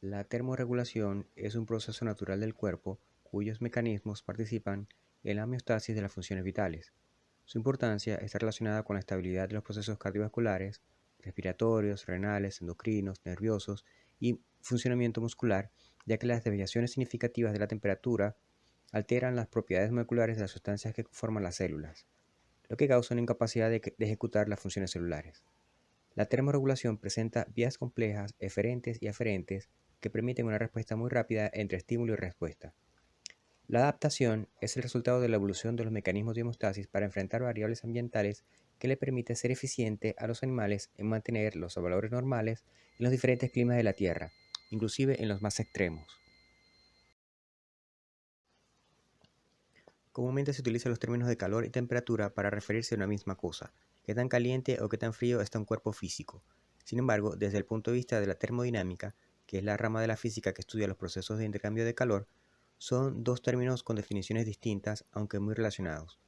La termorregulación es un proceso natural del cuerpo cuyos mecanismos participan en la homeostasis de las funciones vitales. Su importancia está relacionada con la estabilidad de los procesos cardiovasculares, respiratorios, renales, endocrinos, nerviosos y funcionamiento muscular, ya que las desviaciones significativas de la temperatura alteran las propiedades moleculares de las sustancias que forman las células, lo que causa una incapacidad de ejecutar las funciones celulares. La termorregulación presenta vías complejas eferentes y aferentes que permiten una respuesta muy rápida entre estímulo y respuesta. La adaptación es el resultado de la evolución de los mecanismos de homeostasis para enfrentar variables ambientales que le permite ser eficiente a los animales en mantener los valores normales en los diferentes climas de la Tierra, inclusive en los más extremos. Comúnmente se utilizan los términos de calor y temperatura para referirse a una misma cosa, qué tan caliente o qué tan frío está un cuerpo físico. Sin embargo, desde el punto de vista de la termodinámica, que es la rama de la física que estudia los procesos de intercambio de calor, son dos términos con definiciones distintas, aunque muy relacionados.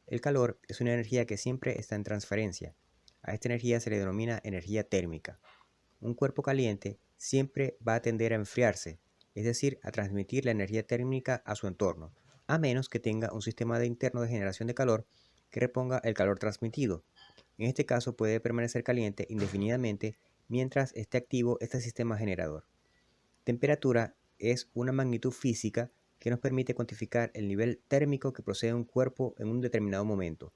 El calor es una energía que siempre está en transferencia. A esta energía se le denomina energía térmica. Un cuerpo caliente siempre va a tender a enfriarse, es decir, a transmitir la energía térmica a su entorno, a menos que tenga un sistema interno de generación de calor que reponga el calor transmitido. En este caso puede permanecer caliente indefinidamente mientras esté activo este sistema generador. Temperatura es una magnitud física que nos permite cuantificar el nivel térmico que posee un cuerpo en un determinado momento,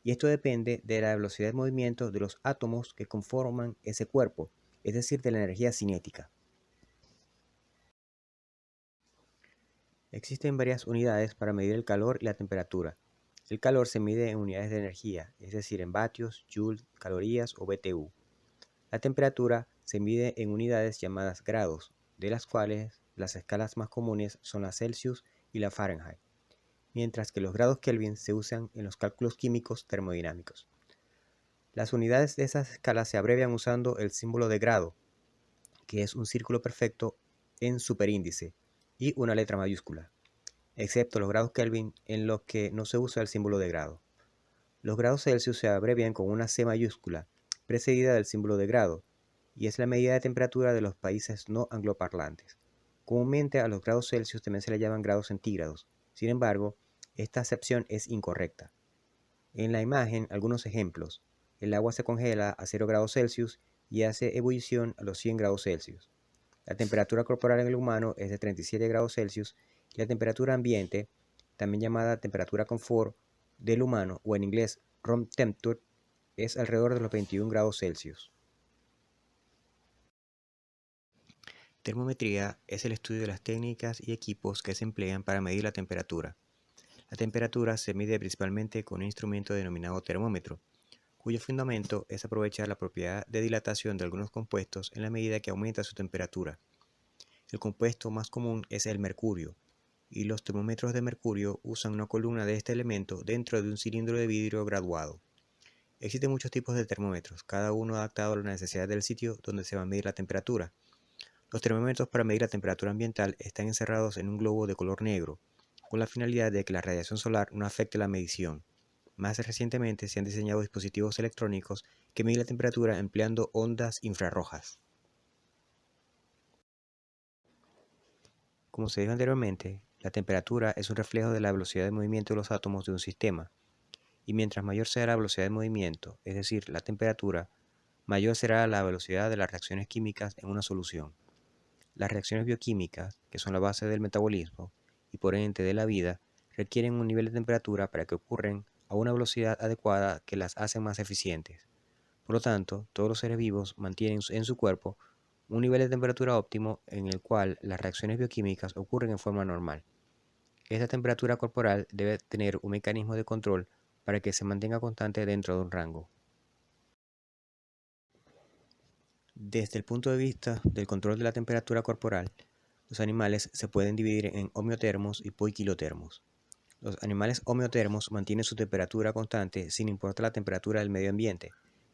y esto depende de la velocidad de movimiento de los átomos que conforman ese cuerpo, es decir, de la energía cinética. Existen varias unidades para medir el calor y la temperatura. El calor se mide en unidades de energía, es decir, en vatios, joules, calorías o BTU. La temperatura se mide en unidades llamadas grados, de las cuales las escalas más comunes son la Celsius y la Fahrenheit, mientras que los grados Kelvin se usan en los cálculos químicos termodinámicos. Las unidades de esas escalas se abrevian usando el símbolo de grado, que es un círculo perfecto en superíndice, y una letra mayúscula, excepto los grados Kelvin en los que no se usa el símbolo de grado. Los grados Celsius se abrevian con una C mayúscula, precedida del símbolo de grado, y es la medida de temperatura de los países no angloparlantes. Comúnmente a los grados Celsius también se le llaman grados centígrados. Sin embargo, esta acepción es incorrecta. En la imagen, algunos ejemplos. El agua se congela a 0 grados Celsius y hace ebullición a los 100 grados Celsius. La temperatura corporal en el humano es de 37 grados Celsius y la temperatura ambiente, también llamada temperatura confort del humano o en inglés room temperature, es alrededor de los 21 grados Celsius. Termometría es el estudio de las técnicas y equipos que se emplean para medir la temperatura. La temperatura se mide principalmente con un instrumento denominado termómetro, cuyo fundamento es aprovechar la propiedad de dilatación de algunos compuestos en la medida que aumenta su temperatura. El compuesto más común es el mercurio, y los termómetros de mercurio usan una columna de este elemento dentro de un cilindro de vidrio graduado. Existen muchos tipos de termómetros, cada uno adaptado a la necesidad del sitio donde se va a medir la temperatura. Los termómetros para medir la temperatura ambiental están encerrados en un globo de color negro, con la finalidad de que la radiación solar no afecte la medición. Más recientemente se han diseñado dispositivos electrónicos que miden la temperatura empleando ondas infrarrojas. Como se dijo anteriormente, la temperatura es un reflejo de la velocidad de movimiento de los átomos de un sistema, y mientras mayor sea la velocidad de movimiento, es decir, la temperatura, mayor será la velocidad de las reacciones químicas en una solución. Las reacciones bioquímicas, que son la base del metabolismo y por ende de la vida, requieren un nivel de temperatura para que ocurran a una velocidad adecuada que las hace más eficientes. Por lo tanto, todos los seres vivos mantienen en su cuerpo un nivel de temperatura óptimo en el cual las reacciones bioquímicas ocurren en forma normal. Esta temperatura corporal debe tener un mecanismo de control para que se mantenga constante dentro de un rango. Desde el punto de vista del control de la temperatura corporal, los animales se pueden dividir en homeotermos y poiquilotermos. Los animales homeotermos mantienen su temperatura constante sin importar la temperatura del medio ambiente,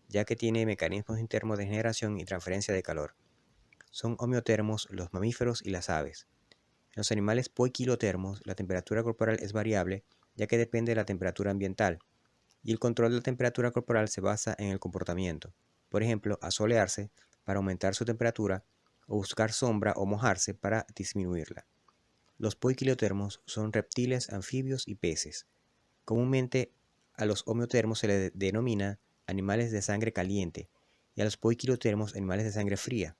ya que tiene mecanismos internos de generación y transferencia de calor. Son homeotermos los mamíferos y las aves. En los animales poiquilotermos, la temperatura corporal es variable, ya que depende de la temperatura ambiental, y el control de la temperatura corporal se basa en el comportamiento. Por ejemplo, asolearse para aumentar su temperatura o buscar sombra o mojarse para disminuirla. Los poiquilotermos son reptiles, anfibios y peces. Comúnmente a los homeotermos se les denomina animales de sangre caliente y a los poiquilotermos animales de sangre fría,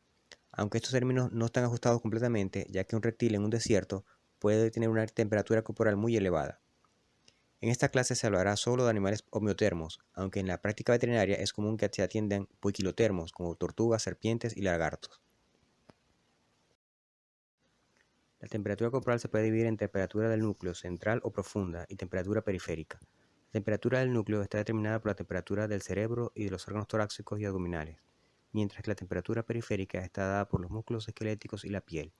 aunque estos términos no están ajustados completamente, ya que un reptil en un desierto puede tener una temperatura corporal muy elevada. En esta clase se hablará solo de animales homeotermos, aunque en la práctica veterinaria es común que se atiendan poiquilotermos como tortugas, serpientes y lagartos. La temperatura corporal se puede dividir en temperatura del núcleo central o profunda y temperatura periférica. La temperatura del núcleo está determinada por la temperatura del cerebro y de los órganos torácicos y abdominales, mientras que la temperatura periférica está dada por los músculos esqueléticos y la piel.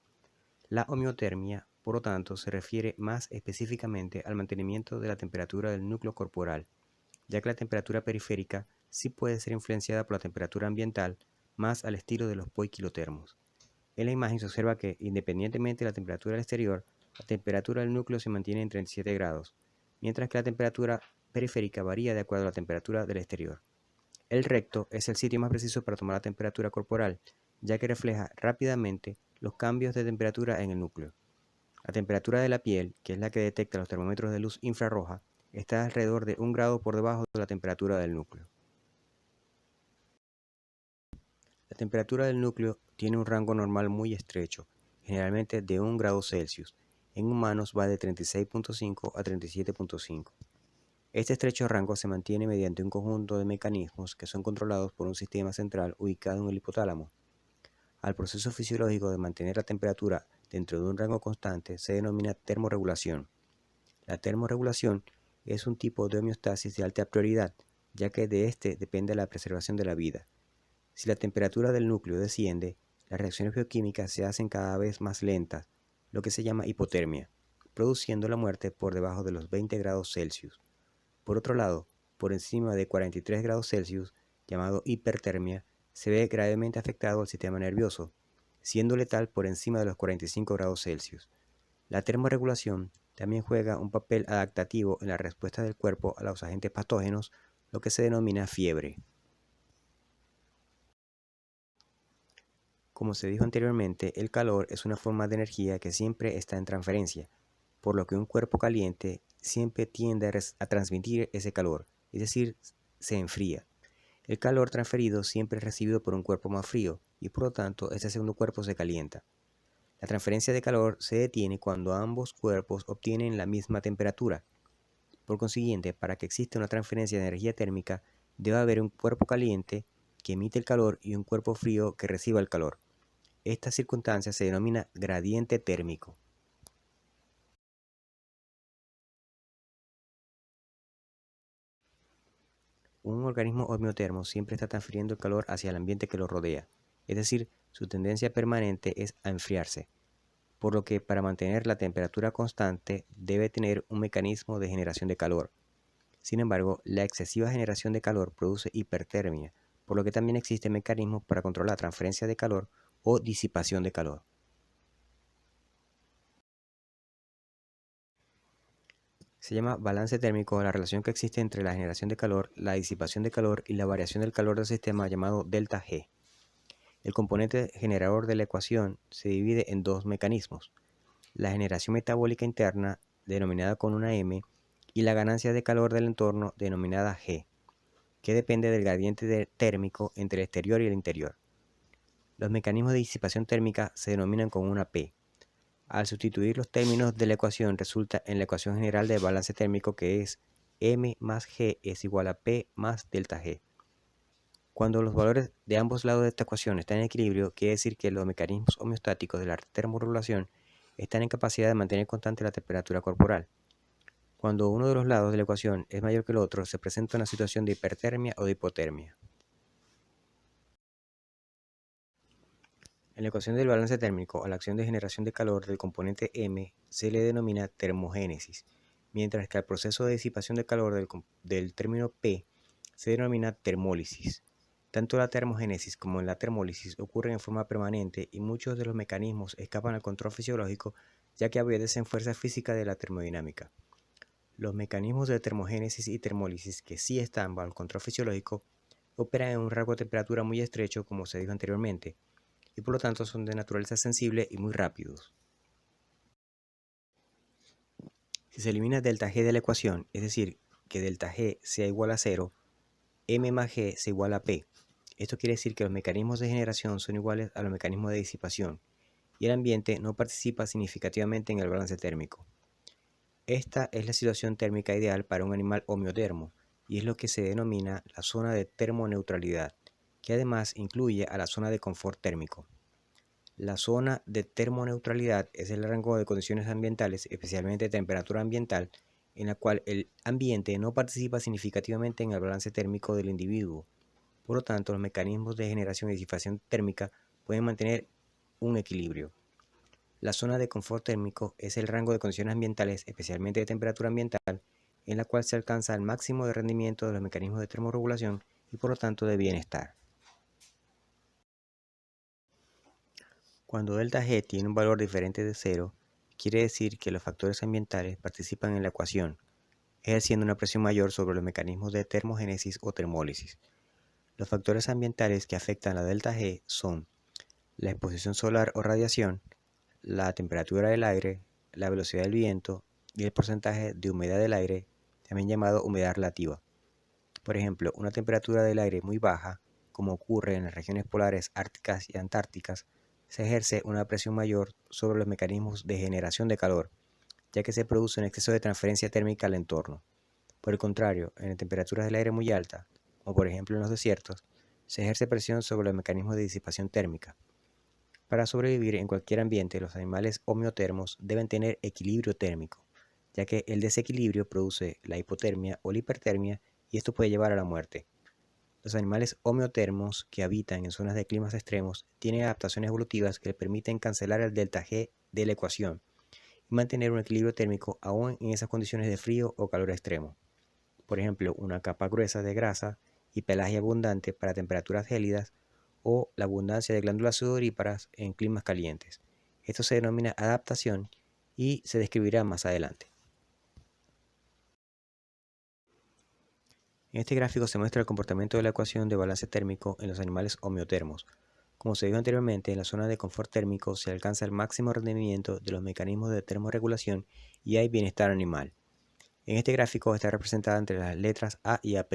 La homeotermia, por lo tanto, se refiere más específicamente al mantenimiento de la temperatura del núcleo corporal, ya que la temperatura periférica sí puede ser influenciada por la temperatura ambiental, más al estilo de los poiquilotermos. En la imagen se observa que, independientemente de la temperatura del exterior, la temperatura del núcleo se mantiene en 37 grados, mientras que la temperatura periférica varía de acuerdo a la temperatura del exterior. El recto es el sitio más preciso para tomar la temperatura corporal, ya que refleja rápidamente los cambios de temperatura en el núcleo. La temperatura de la piel, que es la que detecta los termómetros de luz infrarroja, está alrededor de 1 grado por debajo de la temperatura del núcleo. La temperatura del núcleo tiene un rango normal muy estrecho, generalmente de 1 grado Celsius. En humanos va de 36.5 a 37.5. Este estrecho rango se mantiene mediante un conjunto de mecanismos que son controlados por un sistema central ubicado en el hipotálamo. Al proceso fisiológico de mantener la temperatura dentro de un rango constante se denomina termorregulación. La termorregulación es un tipo de homeostasis de alta prioridad, ya que de este depende la preservación de la vida. Si la temperatura del núcleo desciende, las reacciones bioquímicas se hacen cada vez más lentas, lo que se llama hipotermia, produciendo la muerte por debajo de los 20 grados Celsius. Por otro lado, por encima de 43 grados Celsius, llamado hipertermia, se ve gravemente afectado el sistema nervioso, siendo letal por encima de los 45 grados Celsius. La termorregulación también juega un papel adaptativo en la respuesta del cuerpo a los agentes patógenos, lo que se denomina fiebre. Como se dijo anteriormente, el calor es una forma de energía que siempre está en transferencia, por lo que un cuerpo caliente siempre tiende a transmitir ese calor, es decir, se enfría. El calor transferido siempre es recibido por un cuerpo más frío y por lo tanto este segundo cuerpo se calienta. La transferencia de calor se detiene cuando ambos cuerpos obtienen la misma temperatura. Por consiguiente, para que exista una transferencia de energía térmica, debe haber un cuerpo caliente que emite el calor y un cuerpo frío que reciba el calor. Esta circunstancia se denomina gradiente térmico. Un organismo homeotermo siempre está transfiriendo el calor hacia el ambiente que lo rodea, es decir, su tendencia permanente es a enfriarse, por lo que para mantener la temperatura constante debe tener un mecanismo de generación de calor. Sin embargo, la excesiva generación de calor produce hipertermia, por lo que también existen mecanismos para controlar la transferencia de calor o disipación de calor. Se llama balance térmico a la relación que existe entre la generación de calor, la disipación de calor y la variación del calor del sistema llamado delta G. El componente generador de la ecuación se divide en dos mecanismos: la generación metabólica interna, denominada con una M, y la ganancia de calor del entorno, denominada G, que depende del gradiente térmico entre el exterior y el interior. Los mecanismos de disipación térmica se denominan con una P. Al sustituir los términos de la ecuación resulta en la ecuación general de balance térmico, que es M más G es igual a P más delta G. Cuando los valores de ambos lados de esta ecuación están en equilibrio, quiere decir que los mecanismos homeostáticos de la termorregulación están en capacidad de mantener constante la temperatura corporal. Cuando uno de los lados de la ecuación es mayor que el otro, se presenta una situación de hipertermia o de hipotermia. En la ecuación del balance térmico, a la acción de generación de calor del componente M se le denomina termogénesis, mientras que al proceso de disipación de calor del término P se denomina termólisis. Tanto la termogénesis como la termólisis ocurren en forma permanente y muchos de los mecanismos escapan al control fisiológico, ya que obedecen fuerzas físicas de la termodinámica. Los mecanismos de termogénesis y termólisis que sí están bajo el control fisiológico operan en un rango de temperatura muy estrecho, como se dijo anteriormente, y por lo tanto son de naturaleza sensible y muy rápidos. Si se elimina delta G de la ecuación, es decir, que delta G sea igual a 0, M más G se iguala a P. Esto quiere decir que los mecanismos de generación son iguales a los mecanismos de disipación y el ambiente no participa significativamente en el balance térmico. Esta es la situación térmica ideal para un animal homeotermo y es lo que se denomina la zona de termoneutralidad, que además incluye a la zona de confort térmico. La zona de termoneutralidad es el rango de condiciones ambientales, especialmente temperatura ambiental, en la cual el ambiente no participa significativamente en el balance térmico del individuo. Por lo tanto, los mecanismos de generación y disipación térmica pueden mantener un equilibrio. La zona de confort térmico es el rango de condiciones ambientales, especialmente de temperatura ambiental, en la cual se alcanza el máximo de rendimiento de los mecanismos de termorregulación y por lo tanto de bienestar. Cuando delta G tiene un valor diferente de 0, quiere decir que los factores ambientales participan en la ecuación, ejerciendo una presión mayor sobre los mecanismos de termogénesis o termólisis. Los factores ambientales que afectan la delta G son la exposición solar o radiación, la temperatura del aire, la velocidad del viento y el porcentaje de humedad del aire, también llamado humedad relativa. Por ejemplo, una temperatura del aire muy baja, como ocurre en las regiones polares árticas y antárticas, se ejerce una presión mayor sobre los mecanismos de generación de calor, ya que se produce un exceso de transferencia térmica al entorno. Por el contrario, en temperaturas del aire muy altas, como por ejemplo en los desiertos, se ejerce presión sobre los mecanismos de disipación térmica. Para sobrevivir en cualquier ambiente, los animales homeotermos deben tener equilibrio térmico, ya que el desequilibrio produce la hipotermia o la hipertermia y esto puede llevar a la muerte. Los animales homeotermos que habitan en zonas de climas extremos tienen adaptaciones evolutivas que le permiten cancelar el delta G de la ecuación y mantener un equilibrio térmico aún en esas condiciones de frío o calor extremo. Por ejemplo, una capa gruesa de grasa y pelaje abundante para temperaturas gélidas o la abundancia de glándulas sudoríparas en climas calientes. Esto se denomina adaptación y se describirá más adelante. En este gráfico se muestra el comportamiento de la ecuación de balance térmico en los animales homeotermos. Como se dijo anteriormente, en la zona de confort térmico se alcanza el máximo rendimiento de los mecanismos de termorregulación y hay bienestar animal. En este gráfico está representada entre las letras A y A'.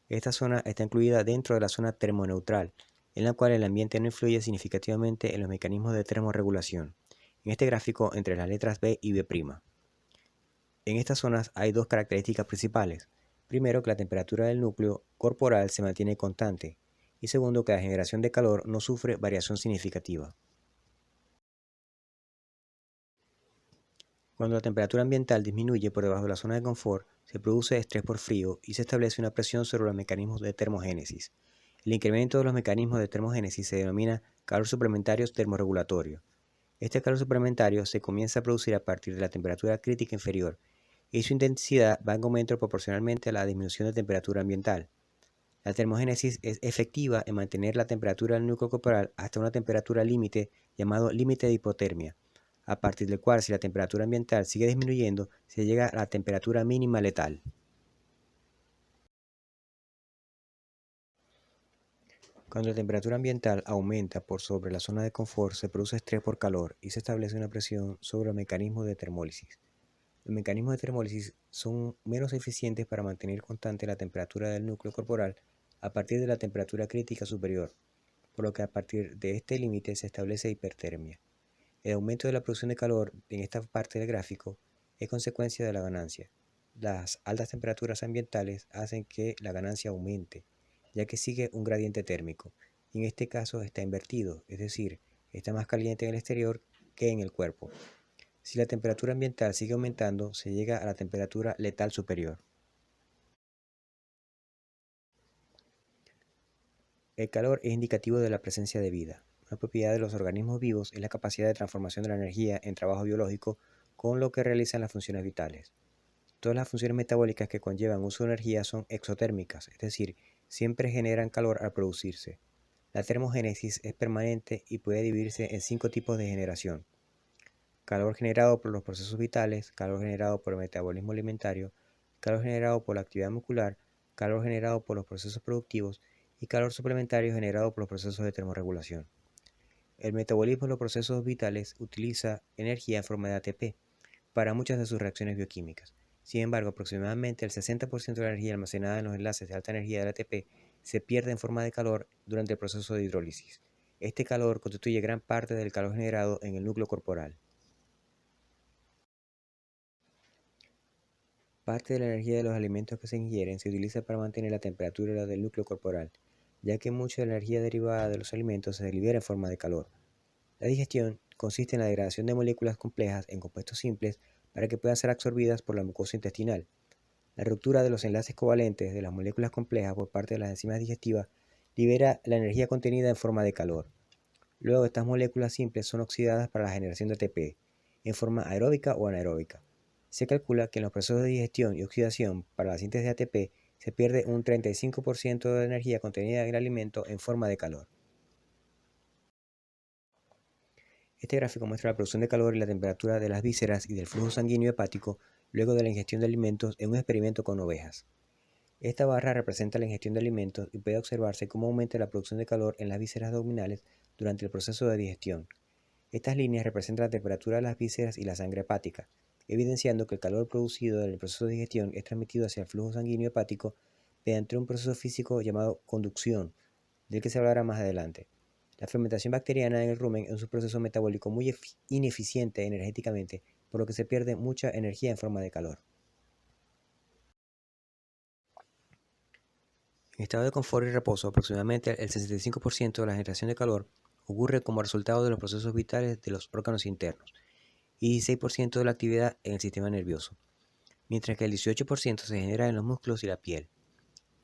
Esta zona está incluida dentro de la zona termoneutral, en la cual el ambiente no influye significativamente en los mecanismos de termorregulación. En este gráfico, entre las letras B y B'. En estas zonas hay dos características principales. Primero, que la temperatura del núcleo corporal se mantiene constante. Y segundo, que la generación de calor no sufre variación significativa. Cuando la temperatura ambiental disminuye por debajo de la zona de confort, se produce estrés por frío y se establece una presión sobre los mecanismos de termogénesis. El incremento de los mecanismos de termogénesis se denomina calor suplementario termorregulatorio. Este calor suplementario se comienza a producir a partir de la temperatura crítica inferior y su intensidad va en aumento proporcionalmente a la disminución de temperatura ambiental. La termogénesis es efectiva en mantener la temperatura del núcleo corporal hasta una temperatura límite llamado límite de hipotermia, a partir del cual si la temperatura ambiental sigue disminuyendo, se llega a la temperatura mínima letal. Cuando la temperatura ambiental aumenta por sobre la zona de confort, se produce estrés por calor y se establece una presión sobre los mecanismos de termólisis. Los mecanismos de termólisis son menos eficientes para mantener constante la temperatura del núcleo corporal a partir de la temperatura crítica superior, por lo que a partir de este límite se establece hipertermia. El aumento de la producción de calor en esta parte del gráfico es consecuencia de la ganancia. Las altas temperaturas ambientales hacen que la ganancia aumente, ya que sigue un gradiente térmico, y en este caso está invertido, es decir, está más caliente en el exterior que en el cuerpo. Si la temperatura ambiental sigue aumentando, se llega a la temperatura letal superior. El calor es indicativo de la presencia de vida. Una propiedad de los organismos vivos es la capacidad de transformación de la energía en trabajo biológico con lo que realizan las funciones vitales. Todas las funciones metabólicas que conllevan uso de energía son exotérmicas, es decir, siempre generan calor al producirse. La termogénesis es permanente y puede dividirse en 5 tipos de generación: calor generado por los procesos vitales, calor generado por el metabolismo alimentario, calor generado por la actividad muscular, calor generado por los procesos productivos y calor suplementario generado por los procesos de termorregulación. El metabolismo de los procesos vitales utiliza energía en forma de ATP para muchas de sus reacciones bioquímicas. Sin embargo, aproximadamente el 60% de la energía almacenada en los enlaces de alta energía del ATP se pierde en forma de calor durante el proceso de hidrólisis. Este calor constituye gran parte del calor generado en el núcleo corporal. Parte de la energía de los alimentos que se ingieren se utiliza para mantener la temperatura del núcleo corporal, ya que mucha de la energía derivada de los alimentos se libera en forma de calor. La digestión consiste en la degradación de moléculas complejas en compuestos simples para que puedan ser absorbidas por la mucosa intestinal. La ruptura de los enlaces covalentes de las moléculas complejas por parte de las enzimas digestivas libera la energía contenida en forma de calor. Luego estas moléculas simples son oxidadas para la generación de ATP, en forma aeróbica o anaeróbica. Se calcula que en los procesos de digestión y oxidación para la síntesis de ATP se pierde un 35% de la energía contenida en el alimento en forma de calor. Este gráfico muestra la producción de calor y la temperatura de las vísceras y del flujo sanguíneo hepático luego de la ingestión de alimentos en un experimento con ovejas. Esta barra representa la ingestión de alimentos y puede observarse cómo aumenta la producción de calor en las vísceras abdominales durante el proceso de digestión. Estas líneas representan la temperatura de las vísceras y la sangre hepática, evidenciando que el calor producido en el proceso de digestión es transmitido hacia el flujo sanguíneo hepático mediante un proceso físico llamado conducción, del que se hablará más adelante. La fermentación bacteriana en el rumen es un proceso metabólico muy ineficiente energéticamente, por lo que se pierde mucha energía en forma de calor. En estado de confort y reposo, aproximadamente el 65% de la generación de calor ocurre como resultado de los procesos vitales de los órganos internos y 16% de la actividad en el sistema nervioso, mientras que el 18% se genera en los músculos y la piel.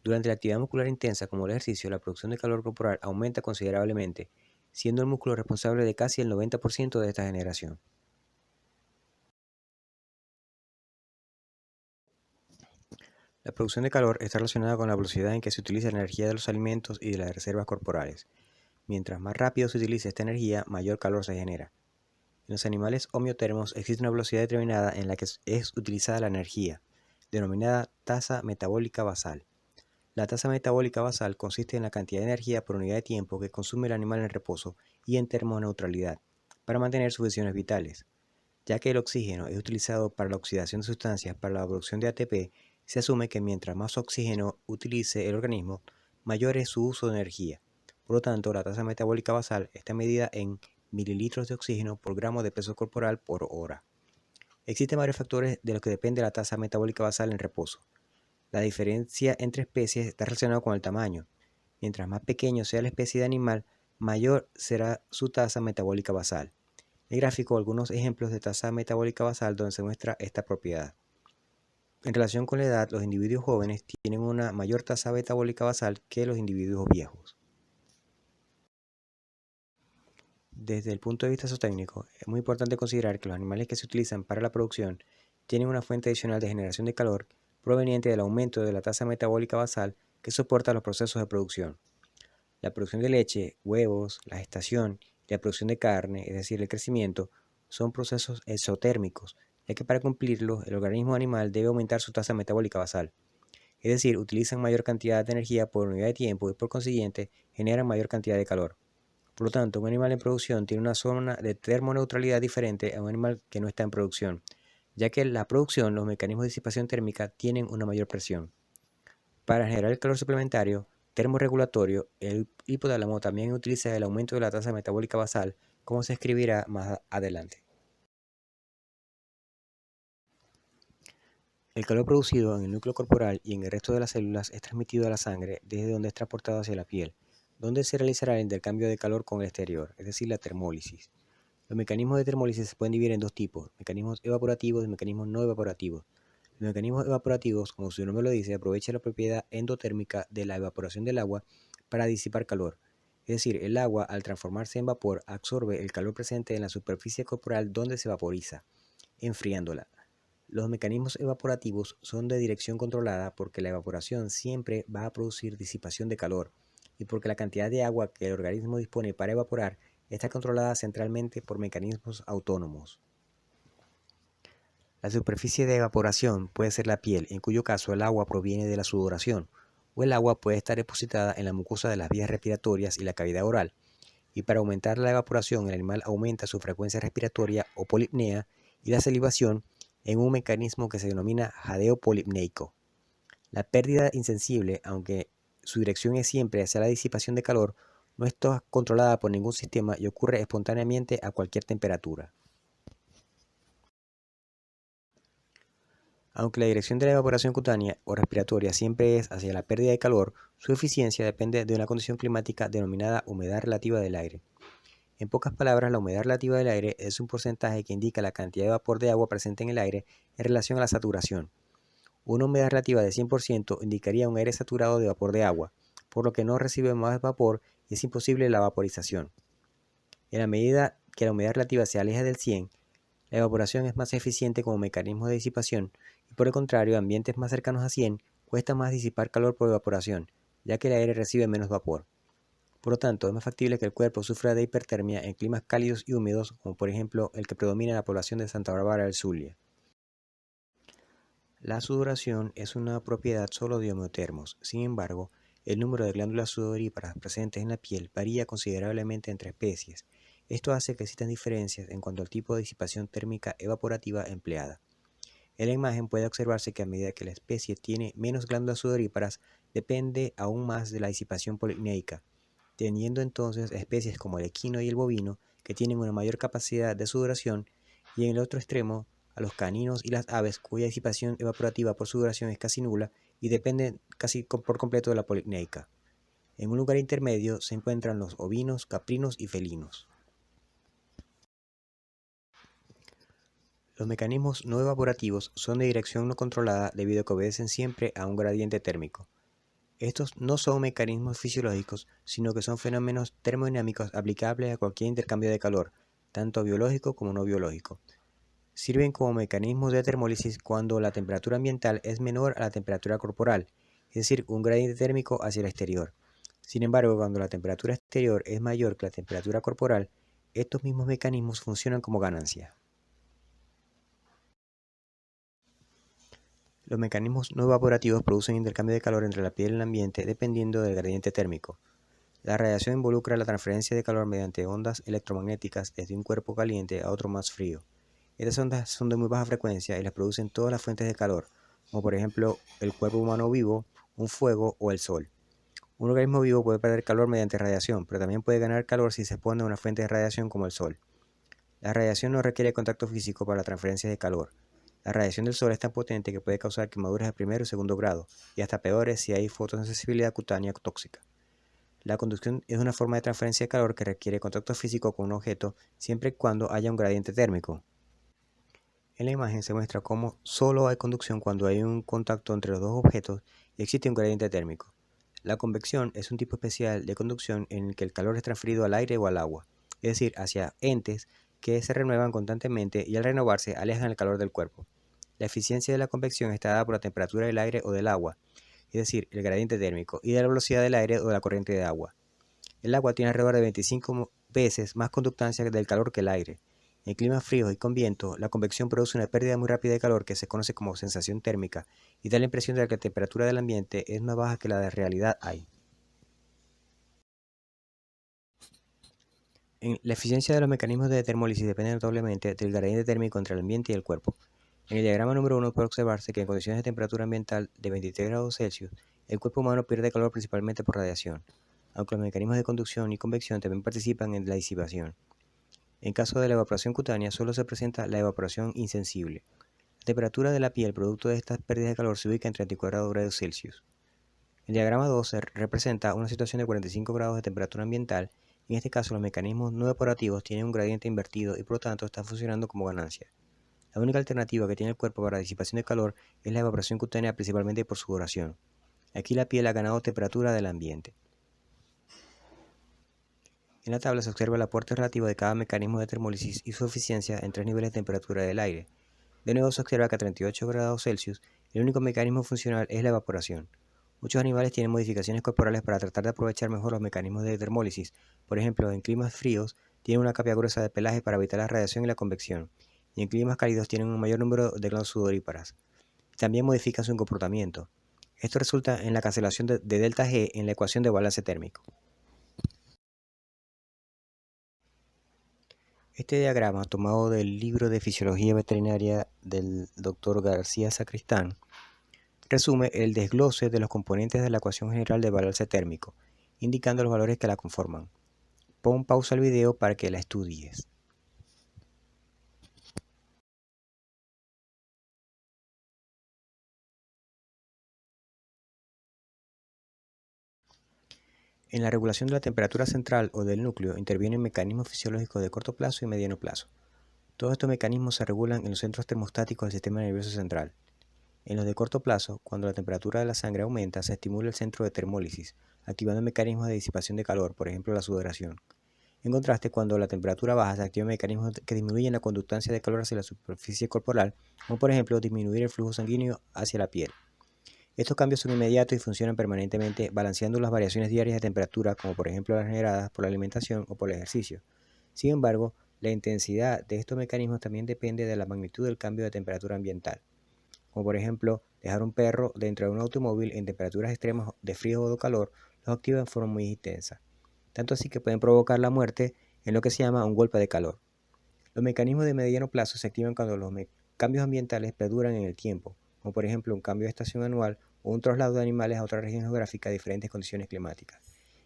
Durante la actividad muscular intensa como el ejercicio, la producción de calor corporal aumenta considerablemente, siendo el músculo responsable de casi el 90% de esta generación. La producción de calor está relacionada con la velocidad en que se utiliza la energía de los alimentos y de las reservas corporales. Mientras más rápido se utiliza esta energía, mayor calor se genera. En los animales homeotermos existe una velocidad determinada en la que es utilizada la energía, denominada tasa metabólica basal. La tasa metabólica basal consiste en la cantidad de energía por unidad de tiempo que consume el animal en reposo y en termoneutralidad para mantener sus funciones vitales. Ya que el oxígeno es utilizado para la oxidación de sustancias para la producción de ATP, se asume que mientras más oxígeno utilice el organismo, mayor es su uso de energía. Por lo tanto, la tasa metabólica basal está medida en mililitros de oxígeno por gramo de peso corporal por hora. Existen varios factores de los que depende la tasa metabólica basal en reposo. La diferencia entre especies está relacionada con el tamaño. Mientras más pequeño sea la especie de animal, mayor será su tasa metabólica basal. En el gráfico algunos ejemplos de tasa metabólica basal donde se muestra esta propiedad. En relación con la edad, los individuos jóvenes tienen una mayor tasa metabólica basal que los individuos viejos. Desde el punto de vista zootécnico, es muy importante considerar que los animales que se utilizan para la producción tienen una fuente adicional de generación de calor proveniente del aumento de la tasa metabólica basal que soporta los procesos de producción. La producción de leche, huevos, la gestación y la producción de carne, es decir, el crecimiento, son procesos exotérmicos, ya que para cumplirlos el organismo animal debe aumentar su tasa metabólica basal. Es decir, utilizan mayor cantidad de energía por unidad de tiempo y por consiguiente generan mayor cantidad de calor. Por lo tanto, un animal en producción tiene una zona de termoneutralidad diferente a un animal que no está en producción, ya que en la producción los mecanismos de disipación térmica tienen una mayor presión. Para generar el calor suplementario termorregulatorio, el hipotálamo también utiliza el aumento de la tasa metabólica basal, como se escribirá más adelante. El calor producido en el núcleo corporal y en el resto de las células es transmitido a la sangre desde donde es transportado hacia la piel, donde se realizará el intercambio de calor con el exterior, es decir, la termólisis. Los mecanismos de termólisis se pueden dividir en dos tipos, mecanismos evaporativos y mecanismos no evaporativos. Los mecanismos evaporativos, como su nombre lo dice, aprovechan la propiedad endotérmica de la evaporación del agua para disipar calor. Es decir, el agua, al transformarse en vapor, absorbe el calor presente en la superficie corporal donde se vaporiza, enfriándola. Los mecanismos evaporativos son de dirección controlada porque la evaporación siempre va a producir disipación de calor y porque la cantidad de agua que el organismo dispone para evaporar está controlada centralmente por mecanismos autónomos. La superficie de evaporación puede ser la piel, en cuyo caso el agua proviene de la sudoración, o el agua puede estar depositada en la mucosa de las vías respiratorias y la cavidad oral, y para aumentar la evaporación el animal aumenta su frecuencia respiratoria o polipnea y la salivación en un mecanismo que se denomina jadeo polipneico. La pérdida insensible, aunque su dirección es siempre hacia la disipación de calor, no está controlada por ningún sistema y ocurre espontáneamente a cualquier temperatura. Aunque la dirección de la evaporación cutánea o respiratoria siempre es hacia la pérdida de calor, su eficiencia depende de una condición climática denominada humedad relativa del aire. En pocas palabras, la humedad relativa del aire es un porcentaje que indica la cantidad de vapor de agua presente en el aire en relación a la saturación. Una humedad relativa de 100% indicaría un aire saturado de vapor de agua, por lo que no recibe más vapor y es imposible la vaporización. En la medida que la humedad relativa se aleja del 100, la evaporación es más eficiente como mecanismo de disipación y por el contrario, ambientes más cercanos a 100 cuesta más disipar calor por evaporación, ya que el aire recibe menos vapor. Por lo tanto, es más factible que el cuerpo sufra de hipertermia en climas cálidos y húmedos, como por ejemplo el que predomina en la población de Santa Bárbara del Zulia. La sudoración es una propiedad solo de homeotermos. Sin embargo, el número de glándulas sudoríparas presentes en la piel varía considerablemente entre especies. Esto hace que existan diferencias en cuanto al tipo de disipación térmica evaporativa empleada. En la imagen puede observarse que a medida que la especie tiene menos glándulas sudoríparas, depende aún más de la disipación polipneica, teniendo entonces especies como el equino y el bovino que tienen una mayor capacidad de sudoración, y en el otro extremo a los caninos y las aves cuya disipación evaporativa por sudoración es casi nula y dependen casi por completo de la polipneica. En un lugar intermedio se encuentran los ovinos, caprinos y felinos. Los mecanismos no evaporativos son de dirección no controlada debido a que obedecen siempre a un gradiente térmico. Estos no son mecanismos fisiológicos, sino que son fenómenos termodinámicos aplicables a cualquier intercambio de calor, tanto biológico como no biológico. Sirven como mecanismos de termólisis cuando la temperatura ambiental es menor a la temperatura corporal, es decir, un gradiente térmico hacia el exterior. Sin embargo, cuando la temperatura exterior es mayor que la temperatura corporal, estos mismos mecanismos funcionan como ganancia. Los mecanismos no evaporativos producen intercambio de calor entre la piel y el ambiente dependiendo del gradiente térmico. La radiación involucra la transferencia de calor mediante ondas electromagnéticas desde un cuerpo caliente a otro más frío. Estas ondas son de muy baja frecuencia y las producen todas las fuentes de calor, como por ejemplo el cuerpo humano vivo, un fuego o el sol. Un organismo vivo puede perder calor mediante radiación, pero también puede ganar calor si se expone a una fuente de radiación como el sol. La radiación no requiere contacto físico para la transferencia de calor. La radiación del sol es tan potente que puede causar quemaduras de primero y segundo grado, y hasta peores si hay fotosensibilidad cutánea tóxica. La conducción es una forma de transferencia de calor que requiere contacto físico con un objeto siempre y cuando haya un gradiente térmico. En la imagen se muestra cómo solo hay conducción cuando hay un contacto entre los dos objetos y existe un gradiente térmico. La convección es un tipo especial de conducción en el que el calor es transferido al aire o al agua, es decir, hacia entes que se renuevan constantemente y al renovarse alejan el calor del cuerpo. La eficiencia de la convección está dada por la temperatura del aire o del agua, es decir, el gradiente térmico, y de la velocidad del aire o de la corriente de agua. El agua tiene alrededor de 25 veces más conductancia del calor que el aire. En climas fríos y con viento, la convección produce una pérdida muy rápida de calor que se conoce como sensación térmica y da la impresión de que la temperatura del ambiente es más baja que la de realidad hay. La eficiencia de los mecanismos de termólisis depende notablemente del gradiente térmico entre el ambiente y el cuerpo. En el diagrama número 1 puede observarse que en condiciones de temperatura ambiental de 23 grados Celsius, el cuerpo humano pierde calor principalmente por radiación, aunque los mecanismos de conducción y convección también participan en la disipación. En caso de la evaporación cutánea, solo se presenta la evaporación insensible. La temperatura de la piel producto de estas pérdidas de calor se ubica en 34 grados Celsius. El diagrama 2 representa una situación de 45 grados de temperatura ambiental y en este caso los mecanismos no evaporativos tienen un gradiente invertido y por lo tanto están funcionando como ganancia. La única alternativa que tiene el cuerpo para la disipación de calor es la evaporación cutánea principalmente por sudoración. Aquí la piel ha ganado temperatura del ambiente. En la tabla se observa el aporte relativo de cada mecanismo de termólisis y su eficiencia en tres niveles de temperatura del aire. De nuevo se observa que a 38 grados Celsius el único mecanismo funcional es la evaporación. Muchos animales tienen modificaciones corporales para tratar de aprovechar mejor los mecanismos de termólisis. Por ejemplo, en climas fríos tienen una capa gruesa de pelaje para evitar la radiación y la convección, y en climas cálidos tienen un mayor número de glándulas sudoríparas. También modifican su comportamiento. Esto resulta en la cancelación de delta G en la ecuación de balance térmico. Este diagrama, tomado del libro de Fisiología Veterinaria del Dr. García Sacristán, resume el desglose de los componentes de la ecuación general del balance térmico, indicando los valores que la conforman. Pon pausa al video para que la estudies. En la regulación de la temperatura central o del núcleo intervienen mecanismos fisiológicos de corto plazo y mediano plazo. Todos estos mecanismos se regulan en los centros termostáticos del sistema nervioso central. En los de corto plazo, cuando la temperatura de la sangre aumenta, se estimula el centro de termólisis, activando mecanismos de disipación de calor, por ejemplo la sudoración. En contraste, cuando la temperatura baja, se activan mecanismos que disminuyen la conductancia de calor hacia la superficie corporal, como por ejemplo disminuir el flujo sanguíneo hacia la piel. Estos cambios son inmediatos y funcionan permanentemente, balanceando las variaciones diarias de temperatura, como por ejemplo las generadas por la alimentación o por el ejercicio. Sin embargo, la intensidad de estos mecanismos también depende de la magnitud del cambio de temperatura ambiental, como por ejemplo dejar un perro dentro de un automóvil en temperaturas extremas de frío o de calor, los activa en forma muy intensa, tanto así que pueden provocar la muerte en lo que se llama un golpe de calor. Los mecanismos de mediano plazo se activan cuando los cambios ambientales perduran en el tiempo, como por ejemplo un cambio de estación anual o un traslado de animales a otra región geográfica a diferentes condiciones climáticas.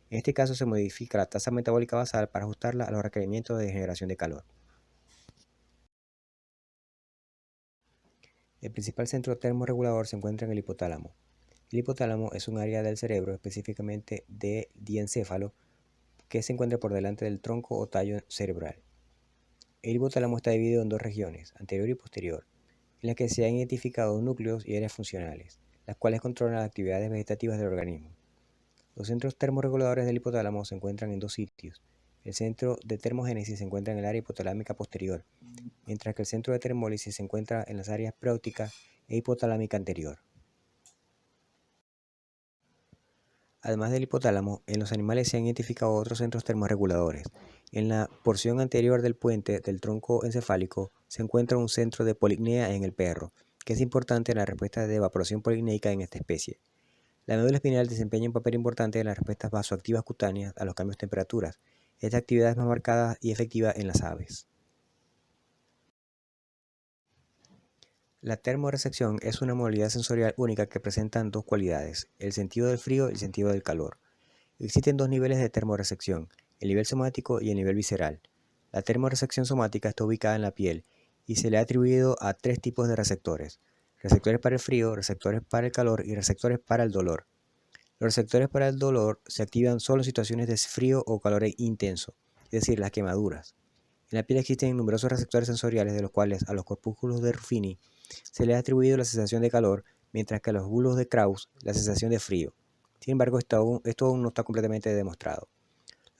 En este caso se modifica la tasa metabólica basal para ajustarla a los requerimientos de generación de calor. El principal centro termorregulador se encuentra en el hipotálamo. El hipotálamo es un área del cerebro, específicamente del diencéfalo, que se encuentra por delante del tronco o tallo cerebral. El hipotálamo está dividido en dos regiones, anterior y posterior, en las que se han identificado núcleos y áreas funcionales, las cuales controlan las actividades vegetativas del organismo. Los centros termorreguladores del hipotálamo se encuentran en dos sitios. El centro de termogénesis se encuentra en el área hipotalámica posterior, mientras que el centro de termólisis se encuentra en las áreas preóptica e hipotalámica anterior. Además del hipotálamo, en los animales se han identificado otros centros termorreguladores. En la porción anterior del puente del tronco encefálico se encuentra un centro de policnea en el perro, que es importante en la respuesta de evaporación policneica en esta especie. La médula espinal desempeña un papel importante en las respuestas vasoactivas cutáneas a los cambios de temperaturas. Esta actividad es más marcada y efectiva en las aves. La termorrecepción es una modalidad sensorial única que presenta dos cualidades, el sentido del frío y el sentido del calor. Existen dos niveles de termorrecepción, el nivel somático y el nivel visceral. La termorrecepción somática está ubicada en la piel y se le ha atribuido a tres tipos de receptores: receptores para el frío, receptores para el calor y receptores para el dolor. Los receptores para el dolor se activan solo en situaciones de frío o calor intenso, es decir, las quemaduras. En la piel existen numerosos receptores sensoriales, de los cuales a los corpúsculos de Ruffini se les ha atribuido la sensación de calor, mientras que a los bulbos de Krauss la sensación de frío. Sin embargo, esto aún no está completamente demostrado.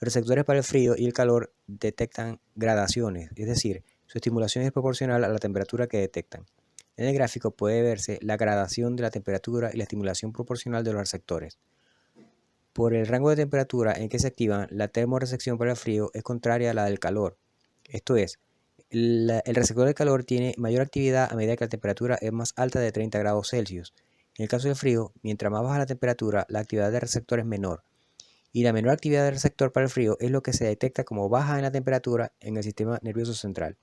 Los receptores para el frío y el calor detectan gradaciones, es decir, su estimulación es proporcional a la temperatura que detectan. En el gráfico puede verse la gradación de la temperatura y la estimulación proporcional de los receptores. Por el rango de temperatura en que se activan, la termorrecepción para el frío es contraria a la del calor. Esto es, el receptor del calor tiene mayor actividad a medida que la temperatura es más alta de 30 grados Celsius. En el caso del frío, mientras más baja la temperatura, la actividad del receptor es menor. Y la menor actividad del receptor para el frío es lo que se detecta como baja en la temperatura en el sistema nervioso central.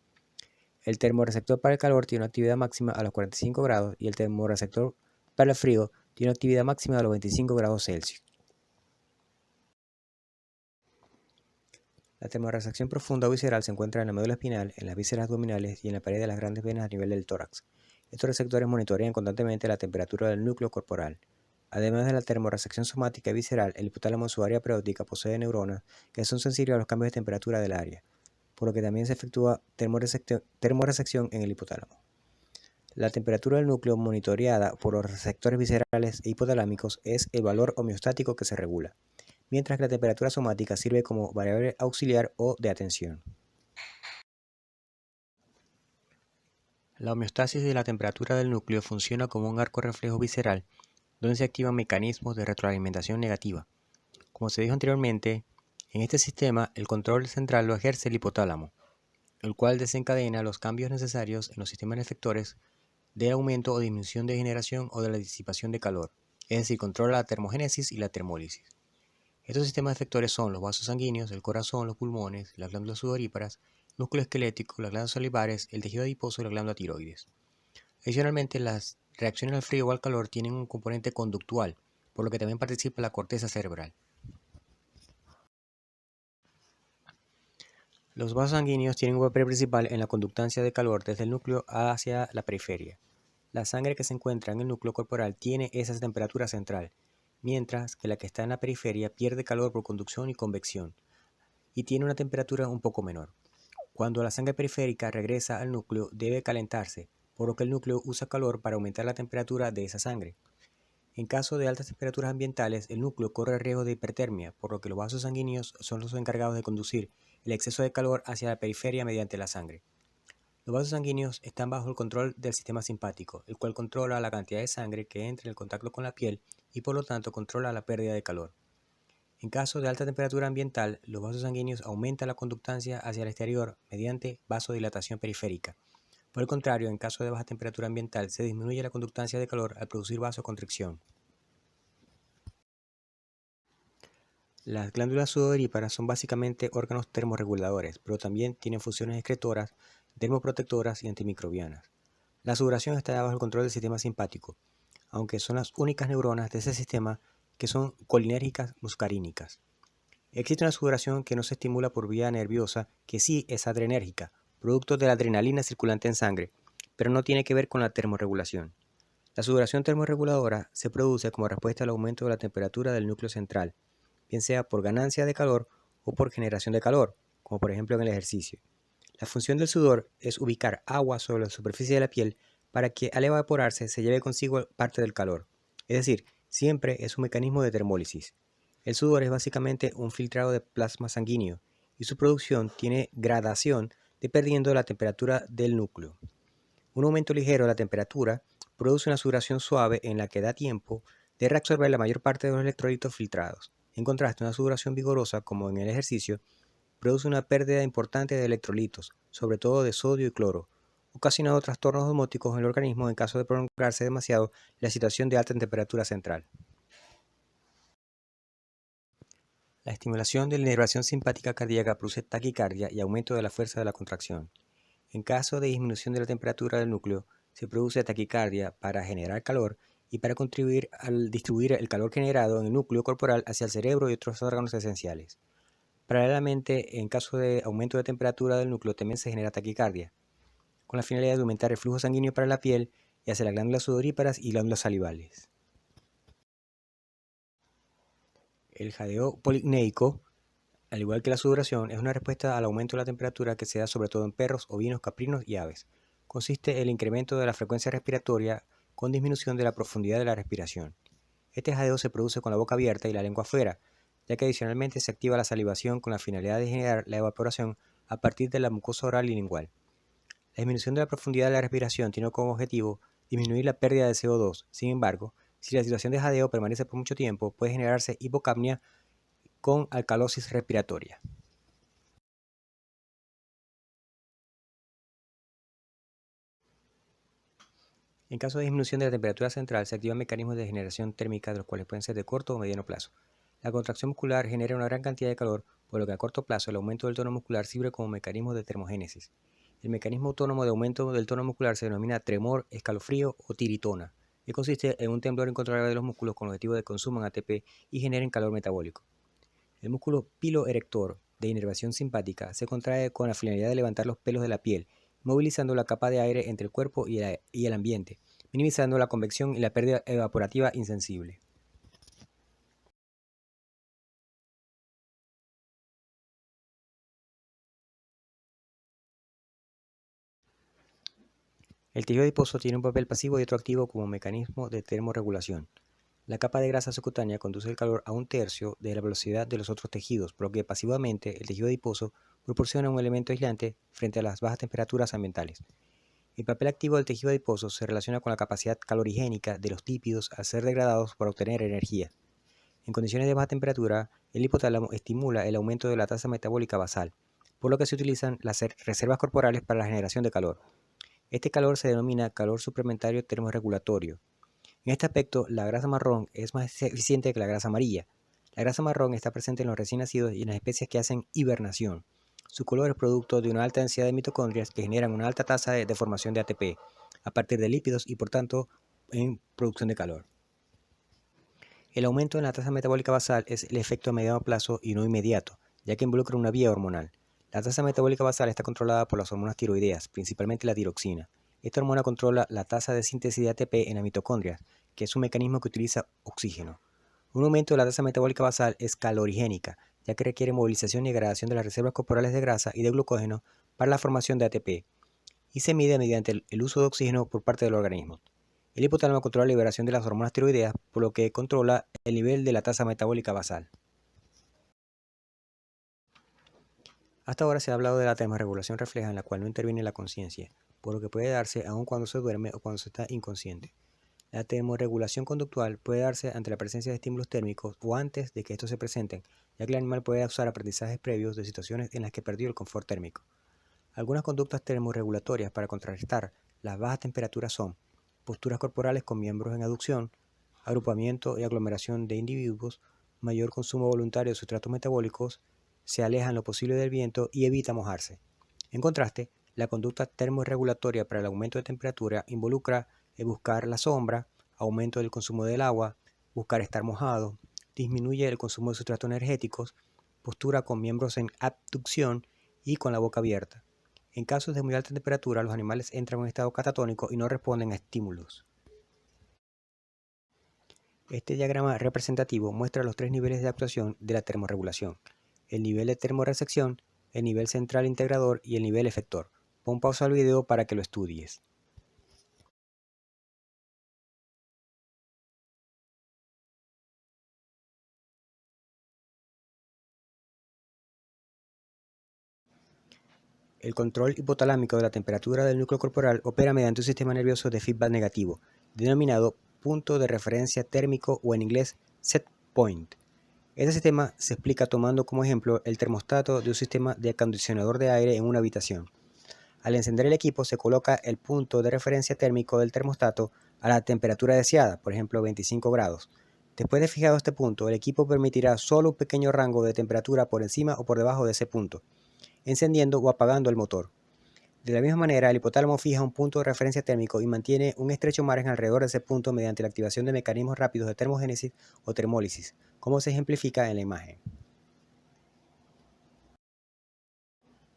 El termorreceptor para el calor tiene una actividad máxima a los 45 grados y el termorreceptor para el frío tiene una actividad máxima a los 25 grados Celsius. La termorrecepción profunda o visceral se encuentra en la médula espinal, en las vísceras abdominales y en la pared de las grandes venas a nivel del tórax. Estos receptores monitorean constantemente la temperatura del núcleo corporal. Además de la termorrecepción somática y visceral, el hipotálamo en su área preóptica posee neuronas que son sensibles a los cambios de temperatura del área, por lo que también se efectúa termorrecepción en el hipotálamo. La temperatura del núcleo monitoreada por los receptores viscerales e hipotalámicos es el valor homeostático que se regula, mientras que la temperatura somática sirve como variable auxiliar o de atención. La homeostasis de la temperatura del núcleo funciona como un arco reflejo visceral, donde se activan mecanismos de retroalimentación negativa. Como se dijo anteriormente, en este sistema el control central lo ejerce el hipotálamo, el cual desencadena los cambios necesarios en los sistemas efectores de aumento o disminución de generación o de la disipación de calor, es decir, controla la termogénesis y la termólisis. Estos sistemas efectores son los vasos sanguíneos, el corazón, los pulmones, las glándulas sudoríparas músculo esquelético, las glándulas salivares, el tejido adiposo y la glándula tiroides. Adicionalmente, las reacciones al frío o al calor tienen un componente conductual, por lo que también participa la corteza cerebral. Los vasos sanguíneos tienen un papel principal en la conductancia de calor desde el núcleo hacia la periferia. La sangre que se encuentra en el núcleo corporal tiene esa temperatura central, mientras que la que está en la periferia pierde calor por conducción y convección, y tiene una temperatura un poco menor. Cuando la sangre periférica regresa al núcleo, debe calentarse, por lo que el núcleo usa calor para aumentar la temperatura de esa sangre. En caso de altas temperaturas ambientales, el núcleo corre riesgo de hipertermia, por lo que los vasos sanguíneos son los encargados de conducir el exceso de calor hacia la periferia mediante la sangre. Los vasos sanguíneos están bajo el control del sistema simpático, el cual controla la cantidad de sangre que entra en el contacto con la piel y por lo tanto controla la pérdida de calor. En caso de alta temperatura ambiental, los vasos sanguíneos aumentan la conductancia hacia el exterior mediante vasodilatación periférica. Por el contrario, en caso de baja temperatura ambiental, se disminuye la conductancia de calor al producir vasoconstricción. Las glándulas sudoríparas son básicamente órganos termorreguladores, pero también tienen funciones excretoras, dermoprotectoras y antimicrobianas. La sudoración está bajo el control del sistema simpático, aunque son las únicas neuronas de ese sistema que son colinérgicas muscarínicas. Existe una sudoración que no se estimula por vía nerviosa, que sí es adrenérgica, producto de la adrenalina circulante en sangre, pero no tiene que ver con la termorregulación. La sudoración termorreguladora se produce como respuesta al aumento de la temperatura del núcleo central, bien sea por ganancia de calor o por generación de calor, como por ejemplo en el ejercicio. La función del sudor es ubicar agua sobre la superficie de la piel para que al evaporarse se lleve consigo parte del calor. Es decir, siempre es un mecanismo de termólisis. El sudor es básicamente un filtrado de plasma sanguíneo y su producción tiene gradación dependiendo de la temperatura del núcleo. Un aumento ligero de la temperatura produce una sudoración suave en la que da tiempo de reabsorber la mayor parte de los electrolitos filtrados. En contraste, una sudoración vigorosa, como en el ejercicio, produce una pérdida importante de electrolitos, sobre todo de sodio y cloro, ocasionando trastornos osmóticos en el organismo en caso de prolongarse demasiado la situación de alta temperatura central. La estimulación de la inervación simpática cardíaca produce taquicardia y aumento de la fuerza de la contracción. En caso de disminución de la temperatura del núcleo, se produce taquicardia para generar calor y para contribuir al distribuir el calor generado en el núcleo corporal hacia el cerebro y otros órganos esenciales. Paralelamente, en caso de aumento de temperatura del núcleo también se genera taquicardia, con la finalidad de aumentar el flujo sanguíneo para la piel y hacia las glándulas sudoríparas y glándulas salivales. El jadeo polineico, al igual que la sudoración, es una respuesta al aumento de la temperatura que se da sobre todo en perros, ovinos, caprinos y aves. Consiste en el incremento de la frecuencia respiratoria con disminución de la profundidad de la respiración. Este jadeo se produce con la boca abierta y la lengua afuera, ya que adicionalmente se activa la salivación con la finalidad de generar la evaporación a partir de la mucosa oral y lingual. La disminución de la profundidad de la respiración tiene como objetivo disminuir la pérdida de CO2. Sin embargo, si la situación de jadeo permanece por mucho tiempo, puede generarse hipocapnia con alcalosis respiratoria. En caso de disminución de la temperatura central, se activan mecanismos de generación térmica, de los cuales pueden ser de corto o mediano plazo. La contracción muscular genera una gran cantidad de calor, por lo que a corto plazo el aumento del tono muscular sirve como mecanismo de termogénesis. El mecanismo autónomo de aumento del tono muscular se denomina tremor, escalofrío o tiritona, y consiste en un temblor incontrolable de los músculos con el objetivo de que consuman ATP y generen calor metabólico. El músculo piloerector de inervación simpática se contrae con la finalidad de levantar los pelos de la piel, movilizando la capa de aire entre el cuerpo y el ambiente, minimizando la convección y la pérdida evaporativa insensible. El tejido adiposo tiene un papel pasivo y otro activo como mecanismo de termorregulación. La capa de grasa subcutánea conduce el calor a un tercio de la velocidad de los otros tejidos, por lo que pasivamente el tejido adiposo proporciona un elemento aislante frente a las bajas temperaturas ambientales. El papel activo del tejido adiposo se relaciona con la capacidad calorigénica de los lípidos al ser degradados para obtener energía. En condiciones de baja temperatura, el hipotálamo estimula el aumento de la tasa metabólica basal, por lo que se utilizan las reservas corporales para la generación de calor. Este calor se denomina calor suplementario termorregulatorio. En este aspecto, la grasa marrón es más eficiente que la grasa amarilla. La grasa marrón está presente en los recién nacidos y en las especies que hacen hibernación. Su color es producto de una alta densidad de mitocondrias que generan una alta tasa de formación de ATP a partir de lípidos y por tanto en producción de calor. El aumento en la tasa metabólica basal es el efecto a mediano plazo y no inmediato, ya que involucra una vía hormonal. La tasa metabólica basal está controlada por las hormonas tiroideas, principalmente la tiroxina. Esta hormona controla la tasa de síntesis de ATP en las mitocondrias, que es un mecanismo que utiliza oxígeno. Un aumento de la tasa metabólica basal es calorigénica, ya que requiere movilización y degradación de las reservas corporales de grasa y de glucógeno para la formación de ATP, y se mide mediante el uso de oxígeno por parte del organismo. El hipotálamo controla la liberación de las hormonas tiroideas, por lo que controla el nivel de la tasa metabólica basal. Hasta ahora se ha hablado de la termorregulación refleja en la cual no interviene la conciencia, por lo que puede darse aun cuando se duerme o cuando se está inconsciente. La termorregulación conductual puede darse ante la presencia de estímulos térmicos o antes de que estos se presenten, ya que el animal puede usar aprendizajes previos de situaciones en las que perdió el confort térmico. Algunas conductas termorregulatorias para contrarrestar las bajas temperaturas son posturas corporales con miembros en aducción, agrupamiento y aglomeración de individuos, mayor consumo voluntario de sustratos metabólicos, se alejan lo posible del viento y evita mojarse. En contraste, la conducta termorregulatoria para el aumento de temperatura involucra buscar la sombra, aumento del consumo del agua, buscar estar mojado, disminuye el consumo de sustratos energéticos, postura con miembros en abducción y con la boca abierta. En casos de muy alta temperatura, los animales entran en un estado catatónico y no responden a estímulos. Este diagrama representativo muestra los tres niveles de actuación de la termorregulación: el nivel de termorrecepción, el nivel central integrador y el nivel efector. Pon pausa al video para que lo estudies. El control hipotalámico de la temperatura del núcleo corporal opera mediante un sistema nervioso de feedback negativo, denominado punto de referencia térmico o en inglés set point. Este sistema se explica tomando como ejemplo el termostato de un sistema de acondicionador de aire en una habitación. Al encender el equipo se coloca el punto de referencia térmico del termostato a la temperatura deseada, por ejemplo 25 grados. Después de fijado este punto, el equipo permitirá solo un pequeño rango de temperatura por encima o por debajo de ese punto, encendiendo o apagando el motor. De la misma manera, el hipotálamo fija un punto de referencia térmico y mantiene un estrecho margen alrededor de ese punto mediante la activación de mecanismos rápidos de termogénesis o termólisis, como se ejemplifica en la imagen.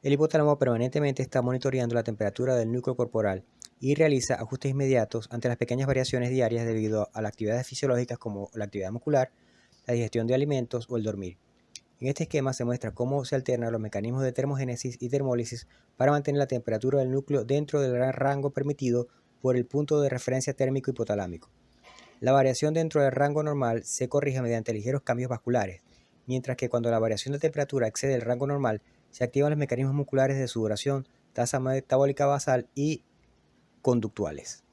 El hipotálamo permanentemente está monitoreando la temperatura del núcleo corporal y realiza ajustes inmediatos ante las pequeñas variaciones diarias debido a las actividades fisiológicas como la actividad muscular, la digestión de alimentos o el dormir. En este esquema se muestra cómo se alternan los mecanismos de termogénesis y termólisis para mantener la temperatura del núcleo dentro del rango permitido por el punto de referencia térmico hipotalámico. La variación dentro del rango normal se corrige mediante ligeros cambios vasculares, mientras que cuando la variación de temperatura excede el rango normal, se activan los mecanismos musculares de sudoración, tasa metabólica basal y conductuales.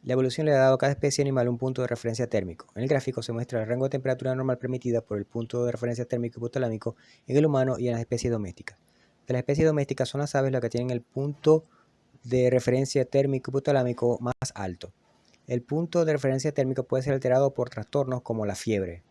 La evolución le ha dado a cada especie animal un punto de referencia térmico. En el gráfico se muestra el rango de temperatura normal permitida por el punto de referencia térmico hipotalámico en el humano y en las especies domésticas. De las especies domésticas son las aves las que tienen el punto de referencia térmico hipotalámico más alto. El punto de referencia térmico puede ser alterado por trastornos como la fiebre.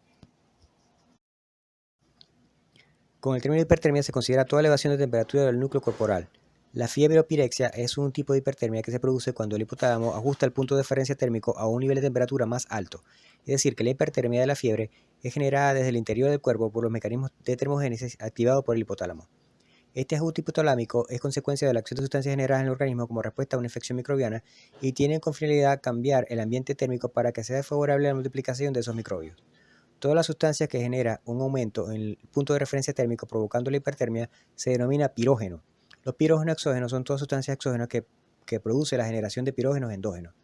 Con el término hipertermia se considera toda elevación de temperatura del núcleo corporal. La fiebre o pirexia es un tipo de hipertermia que se produce cuando el hipotálamo ajusta el punto de referencia térmico a un nivel de temperatura más alto. Es decir, que la hipertermia de la fiebre es generada desde el interior del cuerpo por los mecanismos de termogénesis activados por el hipotálamo. Este ajuste hipotalámico es consecuencia de la acción de sustancias generadas en el organismo como respuesta a una infección microbiana y tiene con finalidad cambiar el ambiente térmico para que sea favorable a la multiplicación de esos microbios. Todas las sustancias que generan un aumento en el punto de referencia térmico provocando la hipertermia se denomina pirógeno. Los pirógenos exógenos son todas sustancias exógenas que producen la generación de pirógenos endógenos.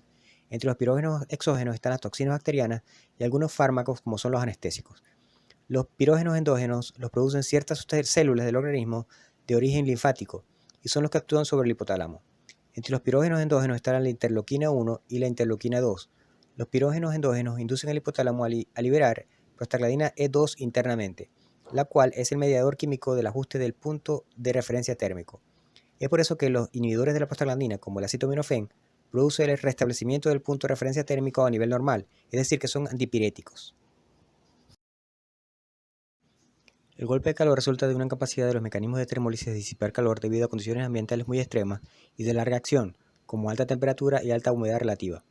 Entre los pirógenos exógenos están las toxinas bacterianas y algunos fármacos como son los anestésicos. Los pirógenos endógenos los producen ciertas células del organismo de origen linfático y son los que actúan sobre el hipotálamo. Entre los pirógenos endógenos están la interleuquina 1 y la interleuquina 2. Los pirógenos endógenos inducen al hipotálamo a liberar prostaglandina E2 internamente, la cual es el mediador químico del ajuste del punto de referencia térmico. Es por eso que los inhibidores de la prostaglandina, como el acetaminofén, producen el restablecimiento del punto de referencia térmico a nivel normal, es decir, que son antipiréticos. El golpe de calor resulta de una incapacidad de los mecanismos de termólisis de disipar calor debido a condiciones ambientales muy extremas y de larga acción, como alta temperatura y alta humedad relativa.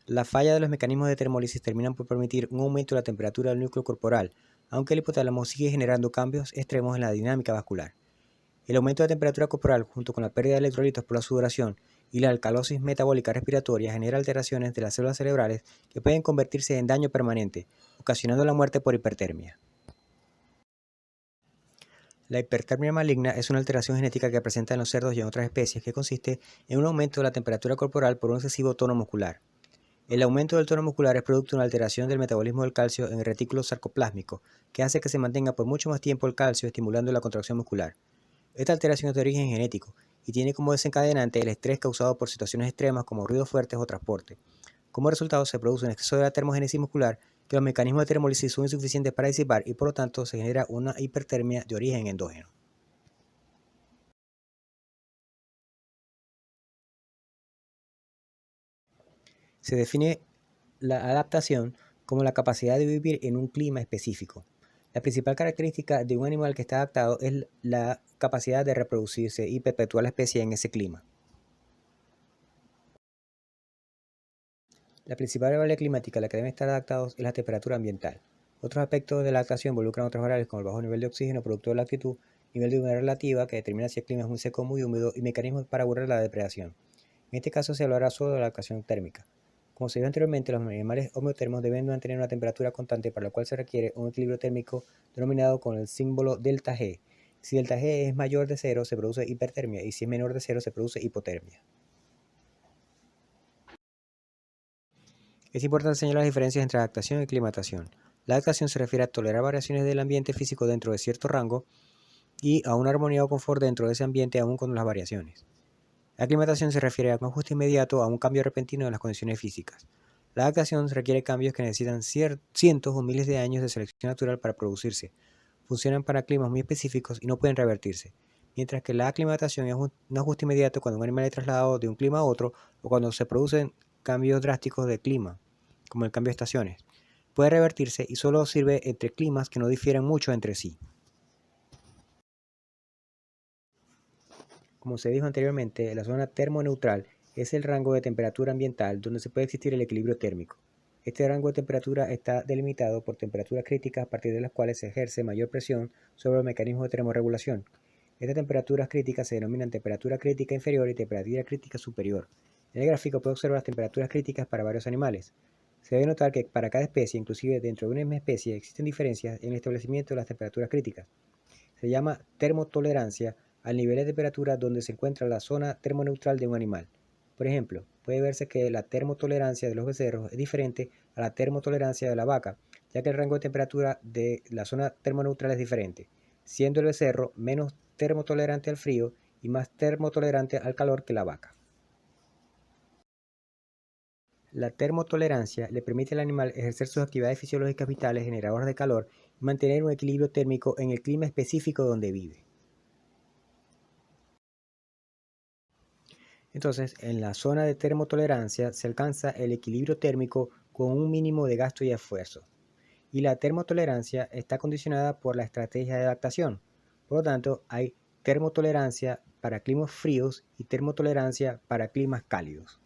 La falla de los mecanismos de termólisis terminan por permitir un aumento de la temperatura del núcleo corporal, aunque el hipotálamo sigue generando cambios extremos en la dinámica vascular. El aumento de temperatura corporal, junto con la pérdida de electrolitos por la sudoración y la alcalosis metabólica respiratoria, genera alteraciones de las células cerebrales que pueden convertirse en daño permanente, ocasionando la muerte por hipertermia. La hipertermia maligna es una alteración genética que presenta en los cerdos y en otras especies que consiste en un aumento de la temperatura corporal por un excesivo tono muscular. El aumento del tono muscular es producto de una alteración del metabolismo del calcio en el retículo sarcoplásmico, que hace que se mantenga por mucho más tiempo el calcio estimulando la contracción muscular. Esta alteración es de origen genético y tiene como desencadenante el estrés causado por situaciones extremas como ruidos fuertes o transporte. Como resultado se produce un exceso de la termogénesis muscular que los mecanismos de termólisis son insuficientes para disipar y por lo tanto se genera una hipertermia de origen endógeno. Se define la adaptación como la capacidad de vivir en un clima específico. La principal característica de un animal que está adaptado es la capacidad de reproducirse y perpetuar la especie en ese clima. La principal variable climática a la que deben estar adaptados es la temperatura ambiental. Otros aspectos de la adaptación involucran otras variables como el bajo nivel de oxígeno producto de la altitud, nivel de humedad relativa que determina si el clima es muy seco o muy húmedo y mecanismos para burlar la depredación. En este caso se hablará solo de la adaptación térmica. Como se dijo anteriormente, los animales homeotermos deben mantener una temperatura constante para la cual se requiere un equilibrio térmico denominado con el símbolo delta G. Si delta G es mayor de 0 se produce hipertermia y si es menor de 0 se produce hipotermia. Es importante señalar las diferencias entre adaptación y aclimatación. La adaptación se refiere a tolerar variaciones del ambiente físico dentro de cierto rango y a una armonía o confort dentro de ese ambiente aún con las variaciones. La aclimatación se refiere a un ajuste inmediato a un cambio repentino de las condiciones físicas. La adaptación requiere cambios que necesitan cientos o miles de años de selección natural para producirse. Funcionan para climas muy específicos y no pueden revertirse. Mientras que la aclimatación es un ajuste inmediato cuando un animal es trasladado de un clima a otro o cuando se producen cambios drásticos de clima, como el cambio de estaciones. Puede revertirse y solo sirve entre climas que no difieren mucho entre sí. Como se dijo anteriormente, la zona termoneutral es el rango de temperatura ambiental donde se puede existir el equilibrio térmico. Este rango de temperatura está delimitado por temperaturas críticas a partir de las cuales se ejerce mayor presión sobre los mecanismos de termorregulación. Estas temperaturas críticas se denominan temperatura crítica inferior y temperatura crítica superior. En el gráfico puede observar las temperaturas críticas para varios animales. Se debe notar que para cada especie, inclusive dentro de una misma especie, existen diferencias en el establecimiento de las temperaturas críticas. Se llama termotolerancia al nivel de temperatura donde se encuentra la zona termoneutral de un animal. Por ejemplo, puede verse que la termotolerancia de los becerros es diferente a la termotolerancia de la vaca, ya que el rango de temperatura de la zona termoneutral es diferente, siendo el becerro menos termotolerante al frío y más termotolerante al calor que la vaca. La termotolerancia le permite al animal ejercer sus actividades fisiológicas vitales generadoras de calor y mantener un equilibrio térmico en el clima específico donde vive. Entonces, en la zona de termotolerancia se alcanza el equilibrio térmico con un mínimo de gasto y esfuerzo. Y la termotolerancia está condicionada por la estrategia de adaptación. Por lo tanto, hay termotolerancia para climas fríos y termotolerancia para climas cálidos.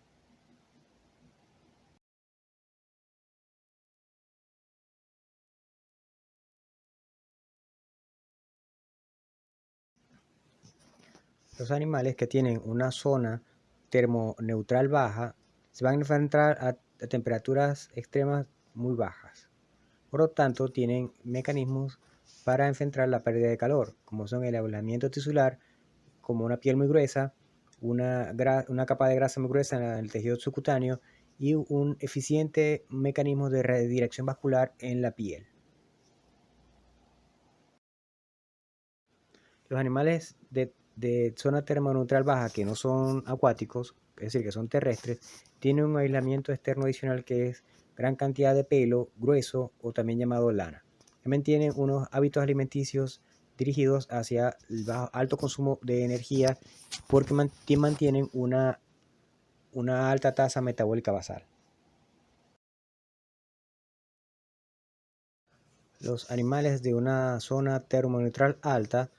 Los animales que tienen una zona termoneutral baja se van a enfrentar a temperaturas extremas muy bajas. Por lo tanto, tienen mecanismos para enfrentar la pérdida de calor, como son el aislamiento tisular, como una piel muy gruesa, una capa de grasa muy gruesa en el tejido subcutáneo y un eficiente mecanismo de redirección vascular en la piel. Los animales de zona termoneutral baja que no son acuáticos, es decir, que son terrestres, tienen un aislamiento externo adicional que es gran cantidad de pelo grueso o también llamado lana. También tienen unos hábitos alimenticios dirigidos hacia el alto consumo de energía porque mantienen una alta tasa metabólica basal. Los animales de una zona termoneutral alta,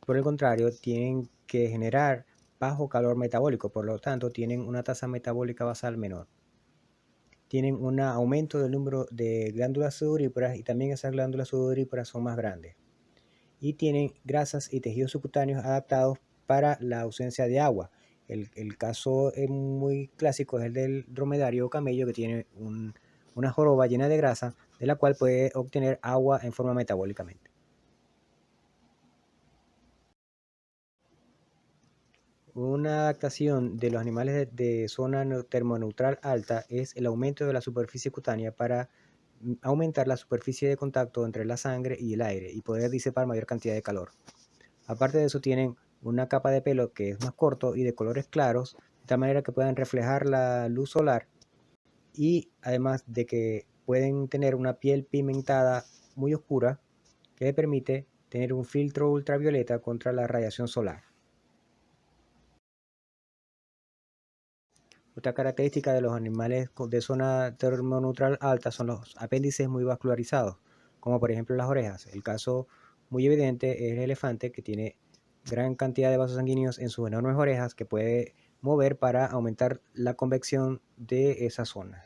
por el contrario, tienen que generar bajo calor metabólico, por lo tanto, tienen una tasa metabólica basal menor. Tienen un aumento del número de glándulas sudoríparas y también esas glándulas sudoríparas son más grandes. Y tienen grasas y tejidos subcutáneos adaptados para la ausencia de agua. El caso muy clásico es el del dromedario o camello que tiene una joroba llena de grasa de la cual puede obtener agua en forma metabólicamente. Una adaptación de los animales de zona termoneutral alta es el aumento de la superficie cutánea para aumentar la superficie de contacto entre la sangre y el aire y poder disipar mayor cantidad de calor. Aparte de eso tienen una capa de pelo que es más corto y de colores claros, de tal manera que puedan reflejar la luz solar y además de que pueden tener una piel pigmentada muy oscura que le permite tener un filtro ultravioleta contra la radiación solar. Otra característica de los animales de zona termoneutral alta son los apéndices muy vascularizados, como por ejemplo las orejas. El caso muy evidente es el elefante que tiene gran cantidad de vasos sanguíneos en sus enormes orejas que puede mover para aumentar la convección de esa zona.